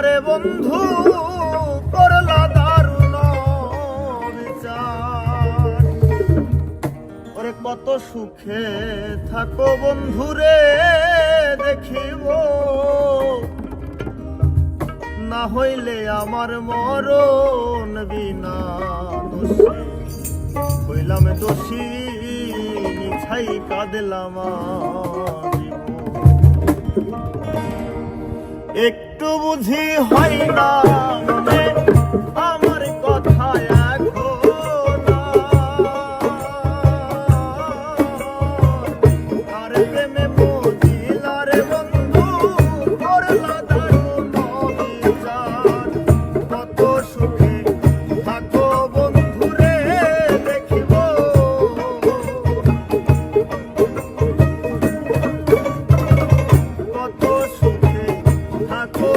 আরে বন্ধু করলা দারুণ বিচার। ওরে কত সুখে থাকো বন্ধুরে দেখিব, না হইলে আমার মরণ বিনা দোষী হইলাম দোষী, মিছাই কাঁদলাম একটু বুঝি হয় না মনে আমার কথা এখন আর প্রেমে মজিলা রে বন্ধু করলা দারুণ বিচার। কত সুখে থাকো বন্ধু রে দেখিব, কত সুখে থাকো।